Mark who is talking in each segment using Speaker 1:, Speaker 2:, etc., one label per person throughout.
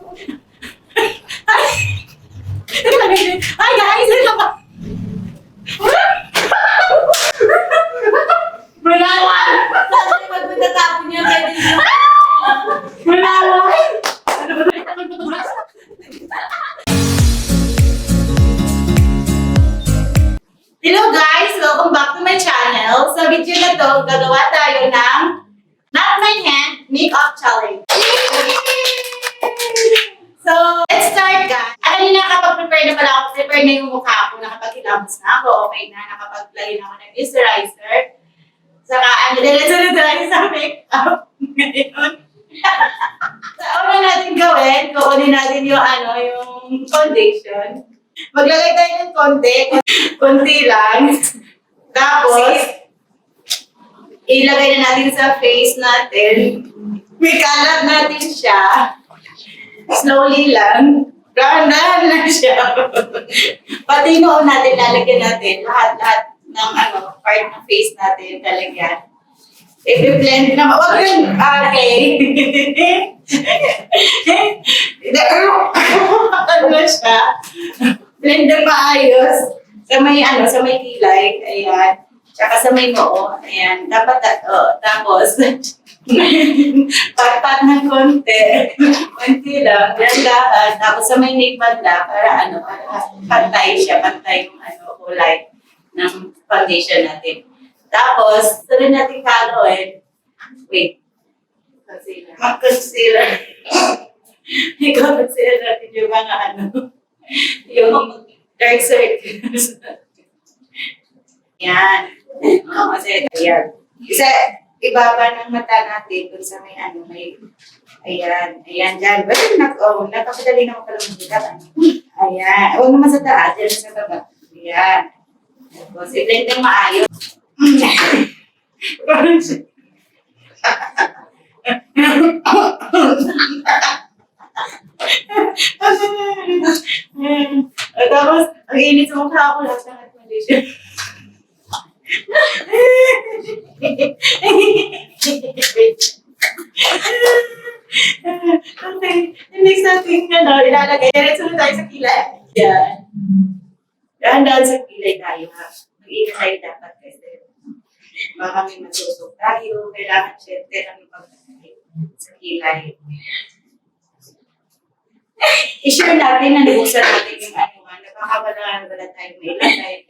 Speaker 1: Hi guys! Ito ba? Malawan!
Speaker 2: Sabi pag matatapon niya, pwede niya.
Speaker 1: Malawan! Ano ba ito? Hello guys! Welcome back to my channel. Sa video na to, gagawa tayo ng Not My Hand Makeup Challenge. So, let's start guys. Kanina nakapag-prepare na pala ako. Prepare na yung mukha ko. Nakapag-hilamos na ako. Okay na. Nakapag-play na ako ng moisturizer. Saka, diretso na tayo sa makeup. Ngayon. So, una natin gawin, kukunin natin yung yung foundation. Maglagay tayo ng konti lang. Tapos, ilagay na natin sa face natin. May kalat natin siya. Slowly lang. Dahan-dahan lang siya. Pati noon natin, lalagyan natin. Lahat ng part ng face natin, lalagyan. I-blend na. Huwag yun. Okay. Ano siya? Blend na maayos. Sa may kilay. Ayan. Tsaka sa may noo. Ayan. Dapat tapos, pat-pat ng konti. Konti lang. Dahan-dahan. Tapos sa may nape banda para pantay siya. Pantay yung kulay ng foundation natin. Tapos, tuloy natin gagawin. Wait. Concealer. Concealer. I-concealer natin yung mga yung dark circles. Yan. Kasi, ayan. Isa, ibaba ng mata natin dun sa may ayan. Ayan, dyan. Well, nagpapadali naman pala magkita. Ayan. Huwag naman sa taas. Dyan sa baba. Ayan. Tapos, i-blend ng maayos. Parang siya. Tapos, ang init sa mukha ako lahat ng foundation. Okay. Next natin ilalagay. Diretso na tayo sa kilay. Yan. Dahan-dahan sa kilay tayo ha. Mag-ingat tayo dapat kasi baka may matusok tayo. Kailangan syempre lang yung pagkakay sa kilay. I-sure natin na nabusan natin yung nakakabala tayo may ilagay.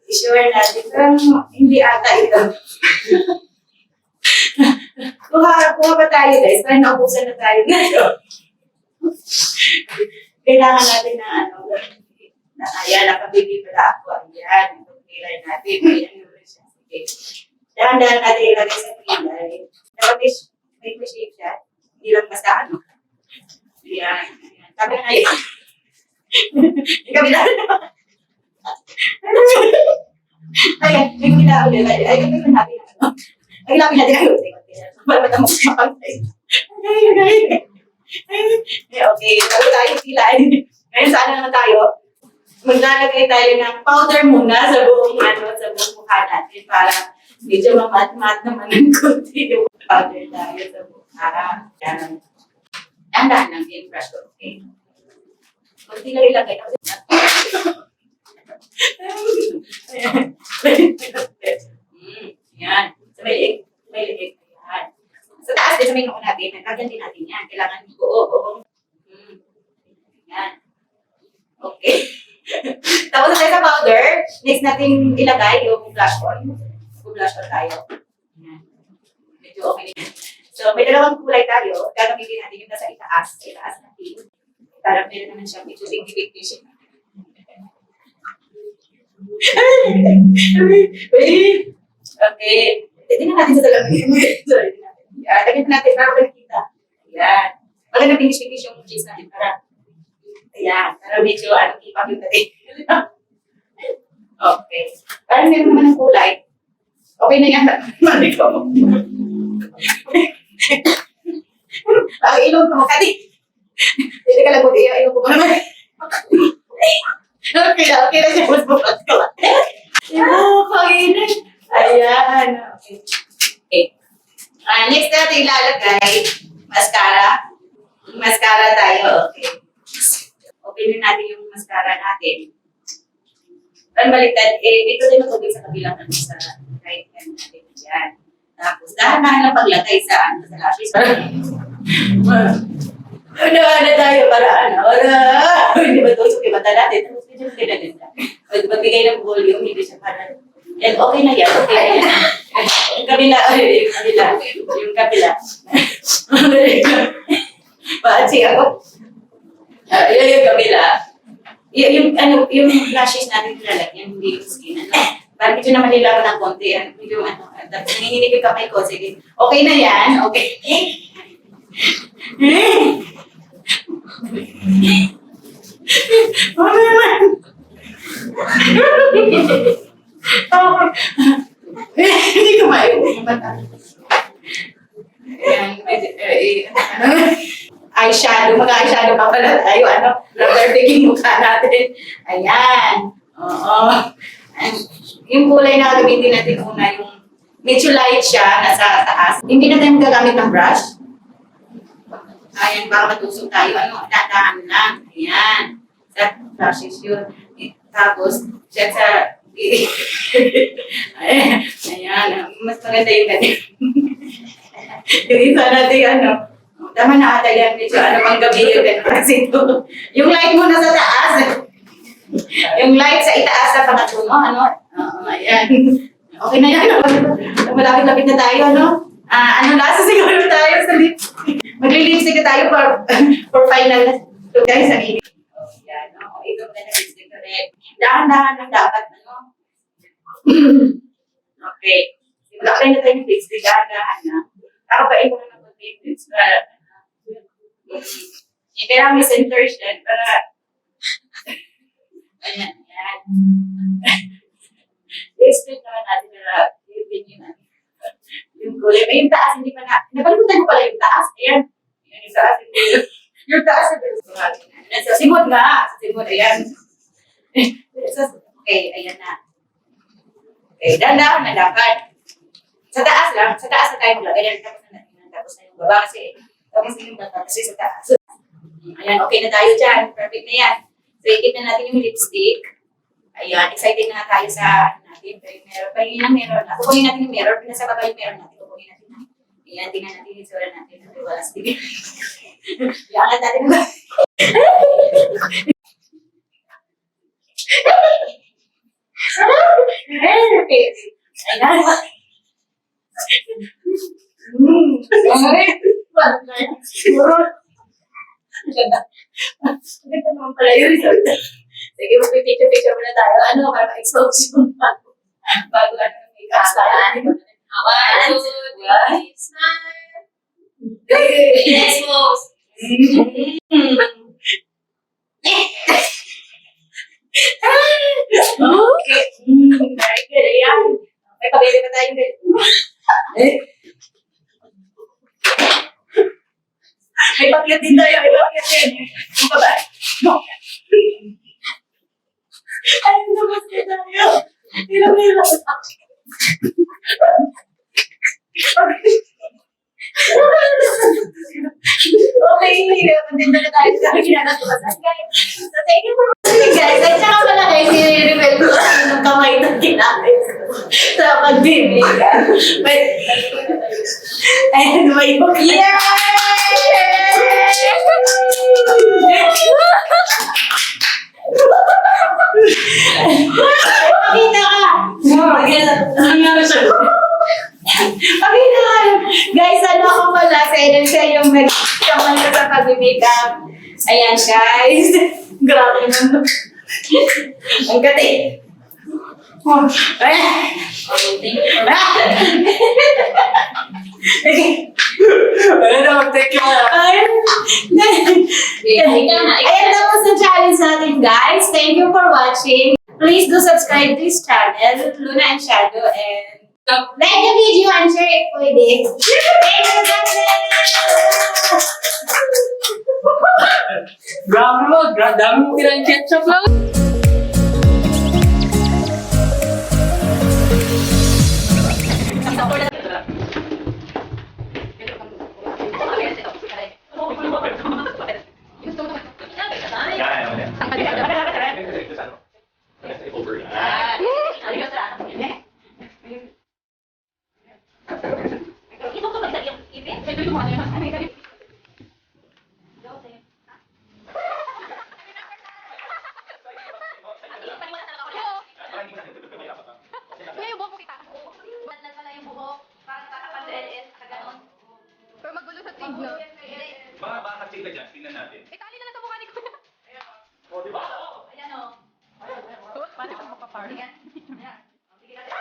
Speaker 1: I-sure natin. Pero hindi ata ito. Kuha pa tayo guys. Kaya naubusan na tayo nito. Kailangan natin na ayan, nakabili pala ako. Ayan, kilay natin. Ayan, sige. Dahan-dahan natin ilagay sa kilay. Dapat may shape siya. Hindi lang basta Ayan. Sabi na yun. Yung kabila naman. Ayan, yung kabila ulit. Ay, yung kabila natin. Ay, lapin natin kayo. Para mata mo makapantay. Okay, bago tayo kilay. Ngayon, saan naman tayo? Maglalagay tayo ng powder muna sa buong mukha natin para medyo mamat-mat naman ng konti yung powder tayo sa mukha. Yan. Dahan-dahan lang yung brush ko. Okay. Konti lang ilagay. Yan. Sa may liig. Yan. Sa taas din sa may noo natin. Nagkagan din natin yan. Kailangan buo. Yan. Okay. Tapos tayo sa powder, next natin ilagay yung blush on. Blush on tayo. Yan. Medyo okay na. So, may dalawang kulay tayo. Gagamitin natin yung nasa itaas. Itaas natin. Para meron naman siya medyo big-big siya. Okay. Tingnan natin sa talagang. Sorry. Lagyan natin para makikita. Yan. Maganda finish yung cheese natin para ayan. Para medyo ipag yung natin. Okay. Para meron naman ng kulay. Okay na yan. Mali ko. Ang ilong ko. Kati. Hindi ka lang buti. Yung ilong ko naman. Okay na siya. Mas bukat ko. Kainin. Ayan. Okay. Next natin ilalagay mascara. Mascara tayo. tayo. Okay. Openin natin yung mascara natin. Pero baliktad, ito din matubig sa kabilang sa right hand natin. Yan. Tapos, dahan-dahan lang paglagay sa lashes. Ano tayo para hindi ba tusok yung mata natin? Tapos, medyo kinaganda. Magbigay ng volume, hindi siya parang, yan, okay na yan, okay na yan. Yung kabila, yung kabila. Paansi ako. Yung kabila. Yung lashes natin nilalagyan, hindi yung skin, Parang medyo naman nila ng konti, medyo tapos nanginginig yung kamay ko, sige. Okay na yan, okay. Ano naman? Hindi ko eyeshadow, mag-eyeshadow pa pala tayo, rubber taking mukha natin. Ayan. Oo. Yung kulay na gamitin natin una, yung medyo light siya, nasa taas. Hindi na tayo gagamit ng brush. Ayan, baka matusok tayo. Dadahan lang. Ayan. Sa brushes yun. Tapos, siya sa... Ayan. Mas maganda yung ganyan. Yung isa natin, tama na ata yan. Medyo pang gabi yung ganyan. Kasi ito, yung light mo nasa taas. Yung light sa itaas na pangatlo, ayan. Okay na yan. Malapit-lapit na tayo, lasa siguro tayo sa lips. Magli-lipstick na tayo for final na. So guys, ang init. Yan, ito na lipstick na rin. Dahan-dahan lang dapat, Okay. Mag-apply na tayo ng lipstick, dahan-dahan na. Kakapain ko na ng lipstick. Kailangan may centers yan para ayan. I-split naman natin na yung kulay. Yung taas, hindi pa na. Nakalimutan ko pala yung taas. Ayan. Yung taas. Yung taas. Sa simot nga. Sa simot, ayan. Okay, ayan na. Okay, dahan-dahan na lakad. Sa taas lang. Sa taas na tayo maglagay. Ayan, tapos na natin. Tapos na yung baba kasi. Tapos na yung baba kasi sa taas. Ayan, okay na tayo dyan. Perfect na yan. So, ikip na natin yung lipstick. Ayan, excited na tayo sa natin. Pero meron. Kukunin natin yung mirror. Nasa baba yung mirror natin. Kukunin natin. Ayan, tingnan natin yung sura natin. Wala stick. Iangat natin. Okay. Ayan. Ganda. Ganda naman pala yung result. Sige, mag-picture muna tayo. Para ma-expose yung bago make-up style. 1, 2, 3, smile. Expose. Okay. Very good. Ayan. May pabili pa tayo. May pakyat din tayo. May pakyat din. Yung baba. Ay, naman tayo. Hirap. Okay, maganda na tayo sa ginagawa. So, thank you for watching, guys. At saka pala guys, i-reveal ko ng kamay na ginamit sa pag-bibig. But, and may Pakita ka! Pakita ka! Guys, ako pala sa siya yung nagkaman ko sa pag-makeup. Ayan, guys. Grabe naman. Ang gati.
Speaker 3: Ano na, mag-take you na.
Speaker 1: Ayan tapos na challenge natin, guys. Thank you for watching. Please do subscribe to this channel, Luna and Shadow, and like the video and share it for this. Thank you, guys!
Speaker 3: Grabe mo, dami mo kinang ketchup lang.
Speaker 4: natin.
Speaker 5: Itali na lang sa mukha ni Kuya.
Speaker 4: O, di ba?
Speaker 1: Ayan o.
Speaker 5: Paano ko mapapar?
Speaker 1: Ayan. Ayan. O, sige natin.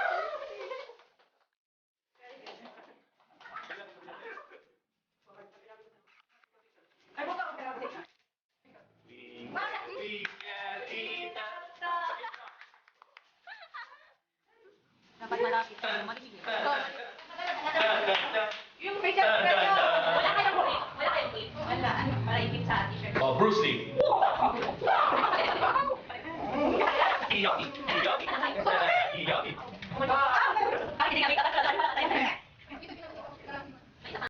Speaker 1: Ay, mo ka kasi.
Speaker 5: Dapat malapit. Maligig.
Speaker 1: Yung facial expression. Wala kayong kulit. Wala kayong kulit. Wala. Ano, para ipit sa t-shirt.
Speaker 4: Oh, Bruce Lee. Iyak, iyak.